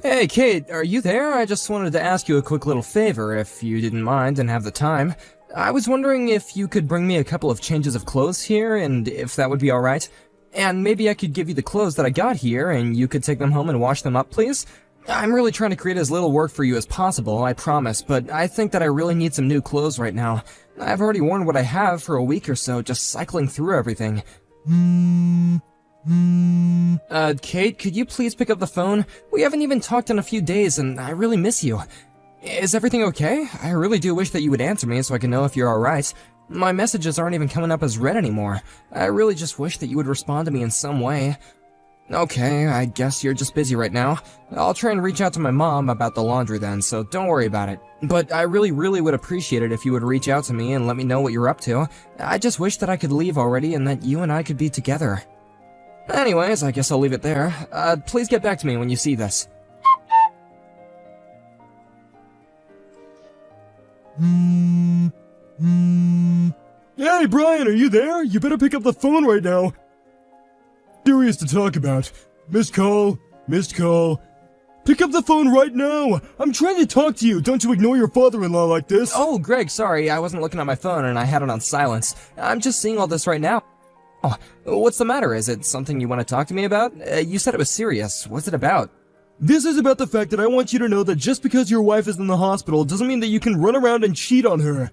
Hey, Kate, are you there? I just wanted to ask you a quick little favor, if you didn't mind and have the time. I was wondering if you could bring me a couple of changes of clothes here, and if that would be alright. And maybe I could give you the clothes that I got here, and you could take them home and wash them up, please? I'm really trying to create as little work for you as possible, I promise, but I think that I really need some new clothes right now. I've already worn what I have for a week or so, just cycling through everything. Kate, could you please pick up the phone? We haven't even talked in a few days, and I really miss you. Is everything okay? I really do wish that you would answer me so I can know if you're alright. My messages aren't even coming up as read anymore. I really just wish that you would respond to me in some way. Okay, I guess you're just busy right now. I'll try and reach out to my mom about the laundry then, so don't worry about it. But I really would appreciate it if you would reach out to me and let me know what you're up to. I just wish that I could leave already and that you and I could be together. Anyways, I guess I'll leave it there. Please get back to me when you see this. Hey, Brian, are you there? You better pick up the phone right now. Serious to talk about. Missed call. Pick up the phone right now! I'm trying to talk to you! Don't you ignore your father-in-law like this! Oh, Greg, sorry, I wasn't looking at my phone and I had it on silence. I'm just seeing all this right now. Oh, what's the matter? Is it something you want to talk to me about? You said it was serious. What's it about? This is about the fact that I want you to know that just because your wife is in the hospital doesn't mean that you can run around and cheat on her.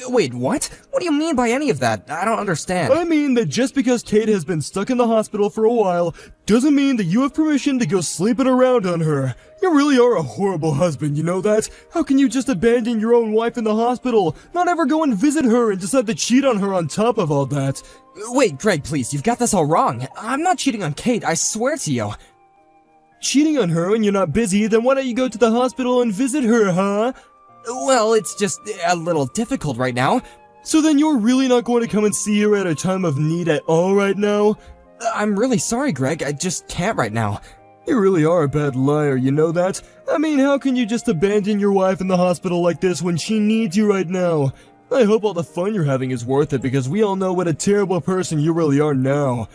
Wait, what? What do you mean by any of that? I don't understand. I mean that just because Kate has been stuck in the hospital for a while doesn't mean that you have permission to go sleeping around on her. You really are a horrible husband, you know that? How can you just abandon your own wife in the hospital, not ever go and visit her and decide to cheat on her on top of all that? Wait, Greg, please, you've got this all wrong. I'm not cheating on Kate, I swear to you. Cheating on her when you're not busy, then why don't you go to the hospital and visit her, huh? Well, it's just a little difficult right now. So then you're really not going to come and see her at a time of need at all right now? I'm really sorry, Greg, I just can't right now. You really are a bad liar, you know that? I mean, how can you just abandon your wife in the hospital like this when she needs you right now? I hope all the fun you're having is worth it because we all know what a terrible person you really are now.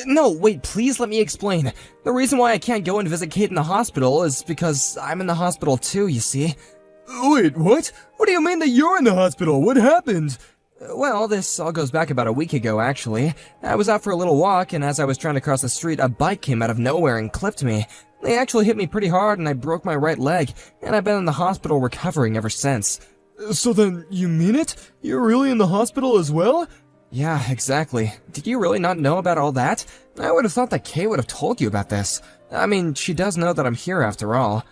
No, wait, please let me explain. The reason why I can't go and visit Kate in the hospital is because I'm in the hospital too, you see. Wait, what? What do you mean that you're in the hospital? What happened? Well, this all goes back about a week ago, actually. I was out for a little walk, and as I was trying to cross the street, a bike came out of nowhere and clipped me. They actually hit me pretty hard, and I broke my right leg, and I've been in the hospital recovering ever since. So then, you mean it? You're really in the hospital as well? Yeah, exactly. Did you really not know about all that? I would have thought that Kay would have told you about this. I mean, she does know that I'm here after all.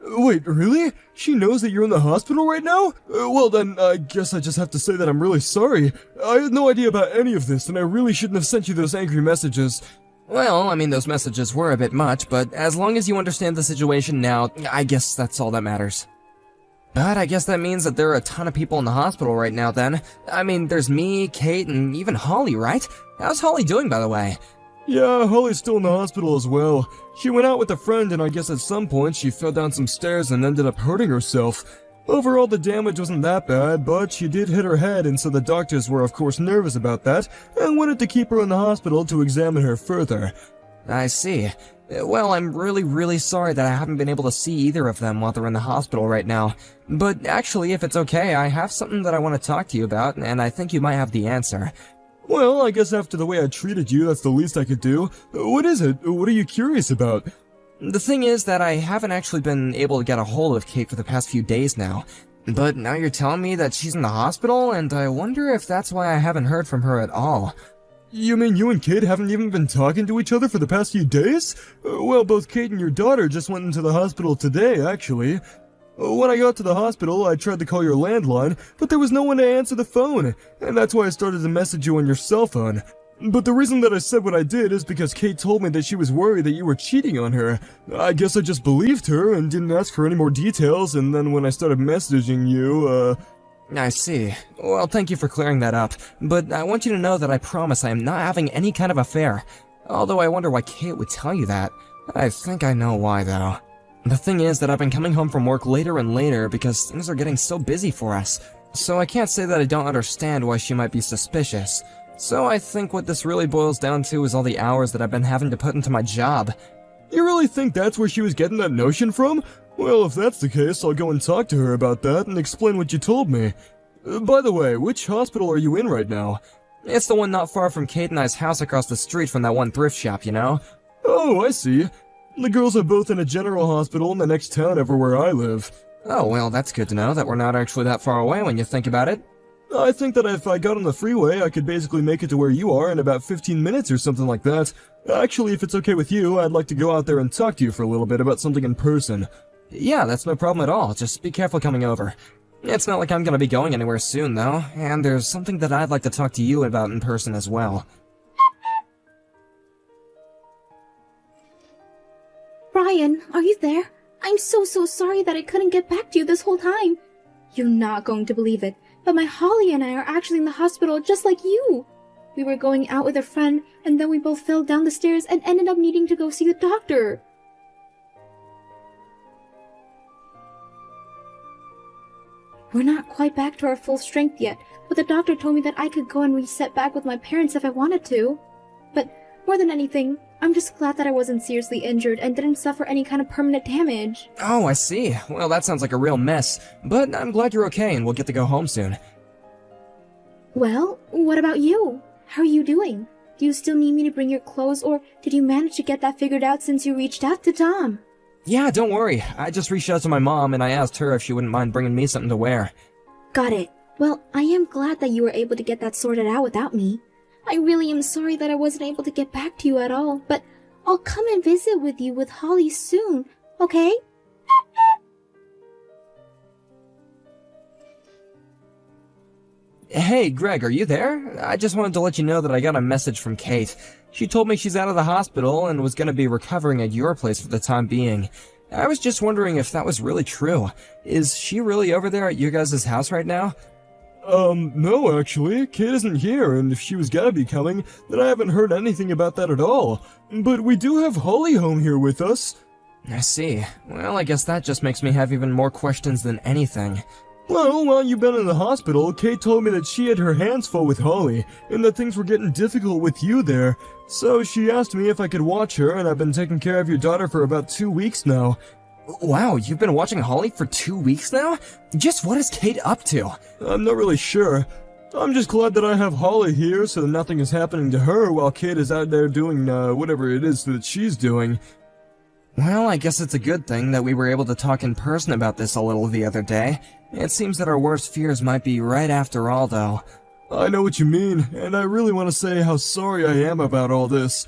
Wait, really? She knows that you're in the hospital right now? Well then, I guess I just have to say that I'm really sorry. I had no idea about any of this, and I really shouldn't have sent you those angry messages. Well, I mean, those messages were a bit much, but as long as you understand the situation now, I guess that's all that matters. But I guess that means that there are a ton of people in the hospital right now then. I mean, there's me, Kate, and even Holly, right? How's Holly doing, by the way? Yeah, Holly's still in the hospital as well. She went out with a friend and I guess at some point she fell down some stairs and ended up hurting herself. Overall the damage wasn't that bad, but she did hit her head and so the doctors were of course nervous about that and wanted to keep her in the hospital to examine her further. I see. Well, I'm really sorry that I haven't been able to see either of them while they're in the hospital right now. But actually, if it's okay, I have something that I want to talk to you about, and I think you might have the answer. Well, I guess after the way I treated you, that's the least I could do. What is it? What are you curious about? The thing is that I haven't actually been able to get a hold of Kate for the past few days now. But now you're telling me that she's in the hospital, and I wonder if that's why I haven't heard from her at all. You mean you and Kate haven't even been talking to each other for the past few days? Well, both Kate and your daughter just went into the hospital today, actually. When I got to the hospital, I tried to call your landline, but there was no one to answer the phone, and that's why I started to message you on your cell phone. But the reason that I said what I did is because Kate told me that she was worried that you were cheating on her. I guess I just believed her and didn't ask for any more details, and then when I started messaging you, I see. Well, thank you for clearing that up, but I want you to know that I promise I am not having any kind of affair. Although I wonder why Kate would tell you that. I think I know why, though. The thing is that I've been coming home from work later and later because things are getting so busy for us. So I can't say that I don't understand why she might be suspicious. So I think what this really boils down to is all the hours that I've been having to put into my job. You really think that's where she was getting that notion from? Well, if that's the case, I'll go and talk to her about that and explain what you told me. By the way, which hospital are you in right now? It's the one not far from Kate and I's house across the street from that one thrift shop, you know? Oh, I see. The girls are both in a general hospital in the next town over where I live. Oh, well, that's good to know that we're not actually that far away when you think about it. I think that if I got on the freeway, I could basically make it to where you are in about 15 minutes or something like that. Actually, if it's okay with you, I'd like to go out there and talk to you for a little bit about something in person. Yeah, that's no problem at all. Just be careful coming over. It's not like I'm gonna be going anywhere soon, though, and there's something that I'd like to talk to you about in person as well. Brian, are you there? I'm so sorry that I couldn't get back to you this whole time. You're not going to believe it, but my Holly and I are actually in the hospital just like you. We were going out with a friend, and then we both fell down the stairs and ended up needing to go see the doctor. We're not quite back to our full strength yet, but the doctor told me that I could go and reset back with my parents if I wanted to. But more than anything, I'm just glad that I wasn't seriously injured and didn't suffer any kind of permanent damage. Oh, I see. Well, that sounds like a real mess, but I'm glad you're okay and we'll get to go home soon. Well, what about you? How are you doing? Do you still need me to bring your clothes, or did you manage to get that figured out since you reached out to Tom? Yeah, don't worry. I just reached out to my mom and I asked her if she wouldn't mind bringing me something to wear. Got it. Well, I am glad that you were able to get that sorted out without me. I really am sorry that I wasn't able to get back to you at all, but I'll come and visit with you with Holly soon, okay? Hey, Greg, are you there? I just wanted to let you know that I got a message from Kate. She told me she's out of the hospital and was gonna be recovering at your place for the time being. I was just wondering if that was really true. Is she really over there at your guys' house right now? No, actually. Kate isn't here, and if she was gonna be coming, then I haven't heard anything about that at all. But we do have Holly home here with us. I see. Well, I guess that just makes me have even more questions than anything. Well, while you've been in the hospital, Kate told me that she had her hands full with Holly, and that things were getting difficult with you there. So she asked me if I could watch her, and I've been taking care of your daughter for about 2 weeks now. Wow, you've been watching Holly for 2 weeks now? Just what is Kate up to? I'm not really sure. I'm just glad that I have Holly here so that nothing is happening to her while Kate is out there doing, whatever it is that she's doing. Well, I guess it's a good thing that we were able to talk in person about this a little the other day. It seems that our worst fears might be right after all, though. I know what you mean, and I really want to say how sorry I am about all this.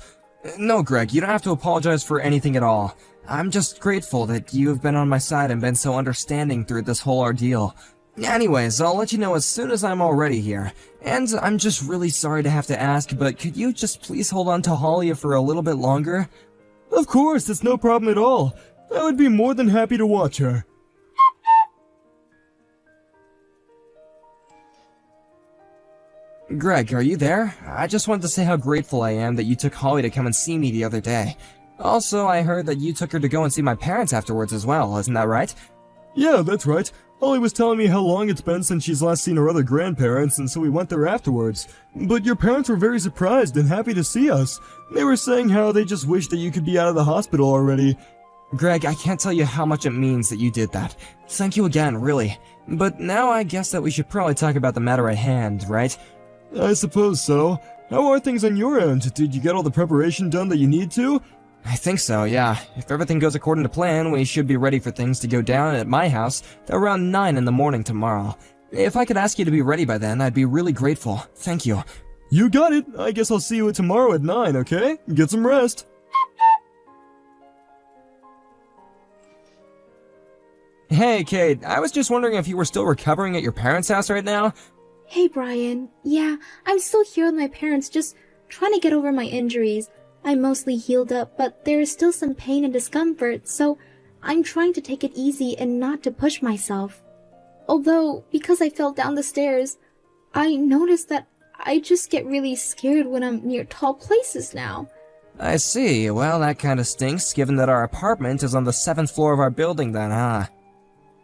No, Greg, you don't have to apologize for anything at all. I'm just grateful that you have been on my side and been so understanding through this whole ordeal. Anyways, I'll let you know as soon as I'm all ready here. And I'm just really sorry to have to ask, but could you just please hold on to Holly for a little bit longer? Of course, it's no problem at all. I would be more than happy to watch her. Greg, are you there? I just wanted to say how grateful I am that you took Holly to come and see me the other day. Also, I heard that you took her to go and see my parents afterwards as well, isn't that right? Yeah, that's right. Holly was telling me how long it's been since she's last seen her other grandparents, and so we went there afterwards. But your parents were very surprised and happy to see us. They were saying how they just wished that you could be out of the hospital already. Greg, I can't tell you how much it means that you did that. Thank you again, really. But now I guess that we should probably talk about the matter at hand, right? I suppose so. How are things on your end? Did you get all the preparation done that you need to? I think so, yeah. If everything goes according to plan, we should be ready for things to go down at my house around 9 in the morning tomorrow. If I could ask you to be ready by then, I'd be really grateful. Thank you. You got it. I guess I'll see you tomorrow at 9, okay? Get some rest. Hey, Kate, I was just wondering if you were still recovering at your parents' house right now? Hey, Brian. Yeah, I'm still here with my parents, just trying to get over my injuries. I'm mostly healed up, but there is still some pain and discomfort, so I'm trying to take it easy and not to push myself. Although, because I fell down the stairs, I noticed that I just get really scared when I'm near tall places now. I see. Well, that kinda stinks, given that our apartment is on the 7th floor of our building then, huh?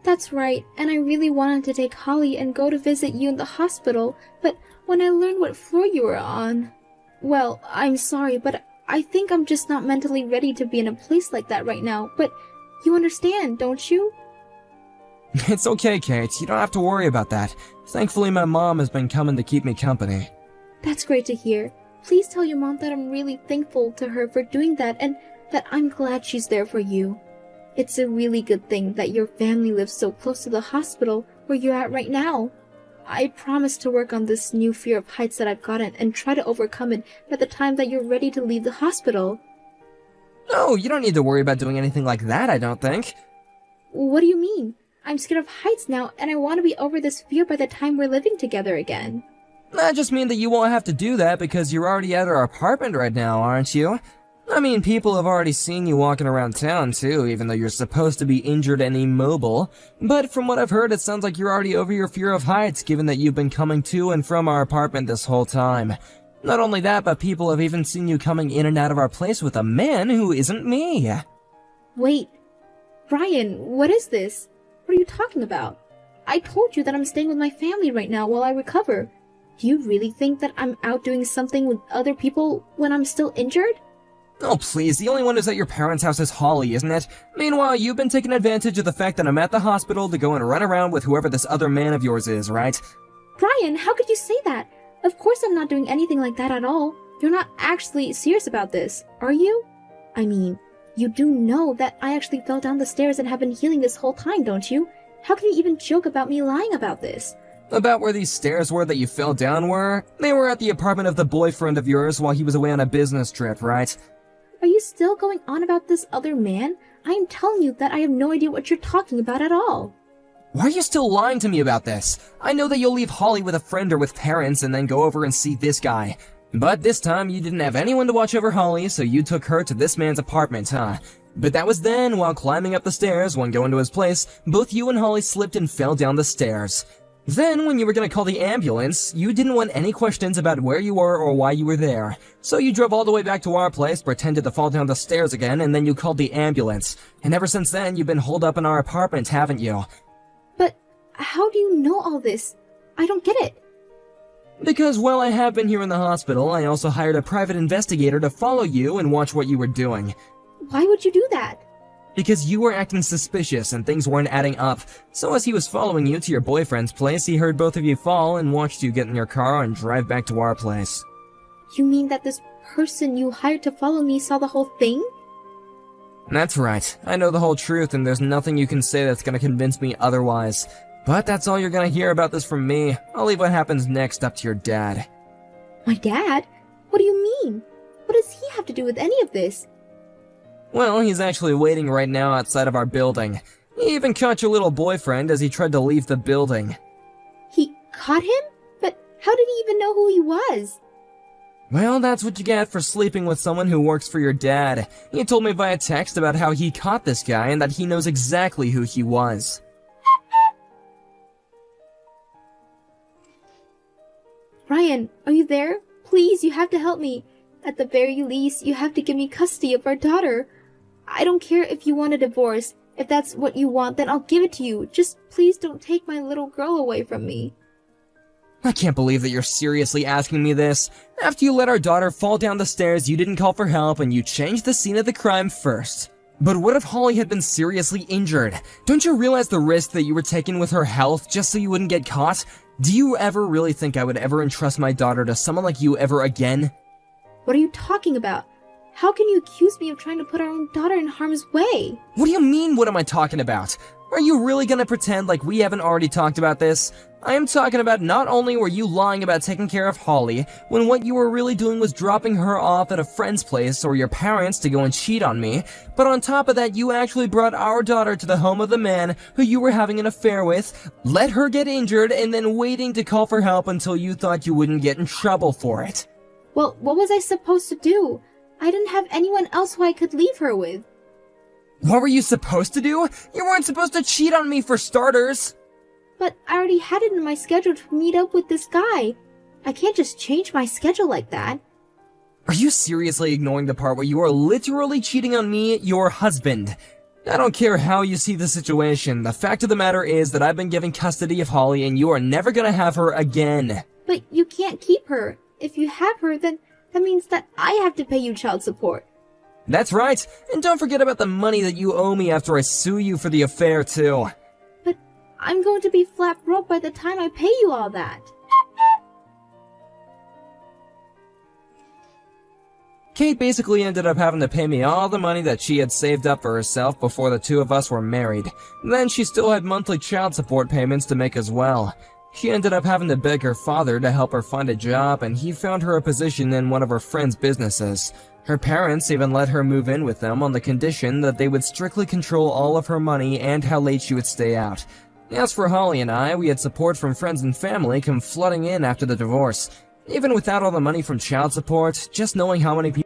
That's right, and I really wanted to take Holly and go to visit you in the hospital, but when I learned what floor you were on... Well, I'm sorry, but I think I'm just not mentally ready to be in a place like that right now, but you understand, don't you? It's okay, Kate. You don't have to worry about that. Thankfully, my mom has been coming to keep me company. That's great to hear. Please tell your mom that I'm really thankful to her for doing that and that I'm glad she's there for you. It's a really good thing that your family lives so close to the hospital where you're at right now. I promise to work on this new fear of heights that I've gotten and try to overcome it by the time that you're ready to leave the hospital. No, you don't need to worry about doing anything like that, I don't think. What do you mean? I'm scared of heights now, and I want to be over this fear by the time we're living together again. I just mean that you won't have to do that because you're already at our apartment right now, aren't you? I mean, people have already seen you walking around town too, even though you're supposed to be injured and immobile. But from what I've heard, it sounds like you're already over your fear of heights, given that you've been coming to and from our apartment this whole time. Not only that, but people have even seen you coming in and out of our place with a man who isn't me. Wait, Brian, what is this? What are you talking about? I told you that I'm staying with my family right now while I recover. Do you really think that I'm out doing something with other people when I'm still injured? Oh please, the only one who's at your parents' house is Holly, isn't it? Meanwhile, you've been taking advantage of the fact that I'm at the hospital to go and run around with whoever this other man of yours is, right? Brian, how could you say that? Of course I'm not doing anything like that at all. You're not actually serious about this, are you? I mean, you do know that I actually fell down the stairs and have been healing this whole time, don't you? How can you even joke about me lying about this? About where these stairs were that you fell down were? They were at the apartment of the boyfriend of yours while he was away on a business trip, right? Are you still going on about this other man? I am telling you that I have no idea what you're talking about at all. Why are you still lying to me about this? I know that you'll leave Holly with a friend or with parents and then go over and see this guy. But this time you didn't have anyone to watch over Holly, so you took her to this man's apartment, huh? But that was then, while climbing up the stairs, when going to his place, both you and Holly slipped and fell down the stairs. Then, when you were gonna call the ambulance, you didn't want any questions about where you were or why you were there. So you drove all the way back to our place, pretended to fall down the stairs again, and then you called the ambulance. And ever since then, you've been holed up in our apartment, haven't you? But how do you know all this? I don't get it. Because while I have been here in the hospital, I also hired a private investigator to follow you and watch what you were doing. Why would you do that? Because you were acting suspicious and things weren't adding up. So as he was following you to your boyfriend's place, he heard both of you fall and watched you get in your car and drive back to our place. You mean that this person you hired to follow me saw the whole thing? That's right. I know the whole truth and there's nothing you can say that's gonna convince me otherwise. But that's all you're gonna hear about this from me. I'll leave what happens next up to your dad. My dad? What do you mean? What does he have to do with any of this? Well, he's actually waiting right now outside of our building. He even caught your little boyfriend as he tried to leave the building. He caught him? But how did he even know who he was? Well, that's what you get for sleeping with someone who works for your dad. He told me via text about how he caught this guy and that he knows exactly who he was. Ryan, are you there? Please, you have to help me. At the very least, you have to give me custody of our daughter. I don't care if you want a divorce. If that's what you want, then I'll give it to you. Just please don't take my little girl away from me. I can't believe that you're seriously asking me this. After you let our daughter fall down the stairs, you didn't call for help and you changed the scene of the crime first. But what if Holly had been seriously injured? Don't you realize the risk that you were taking with her health just so you wouldn't get caught? Do you ever really think I would ever entrust my daughter to someone like you ever again? What are you talking about? How can you accuse me of trying to put our own daughter in harm's way? What do you mean, what am I talking about? Are you really gonna pretend like we haven't already talked about this? I am talking about not only were you lying about taking care of Holly, when what you were really doing was dropping her off at a friend's place or your parents to go and cheat on me, but on top of that you actually brought our daughter to the home of the man who you were having an affair with, let her get injured, and then waiting to call for help until you thought you wouldn't get in trouble for it. Well, what was I supposed to do? I didn't have anyone else who I could leave her with. What were you supposed to do? You weren't supposed to cheat on me for starters. But I already had it in my schedule to meet up with this guy. I can't just change my schedule like that. Are you seriously ignoring the part where you are literally cheating on me, your husband? I don't care how you see the situation. The fact of the matter is that I've been given custody of Holly and you are never gonna have her again. But you can't keep her. If you have her, then That means that I have to pay you child support. That's right, and don't forget about the money that you owe me after I sue you for the affair, too. But I'm going to be flat broke by the time I pay you all that. Kate basically ended up having to pay me all the money that she had saved up for herself before the two of us were married. Then she still had monthly child support payments to make as well. She ended up having to beg her father to help her find a job, and he found her a position in one of her friend's businesses. Her parents even let her move in with them on the condition that they would strictly control all of her money and how late she would stay out. As for Holly and I, we had support from friends and family come flooding in after the divorce. Even without all the money from child support, just knowing how many people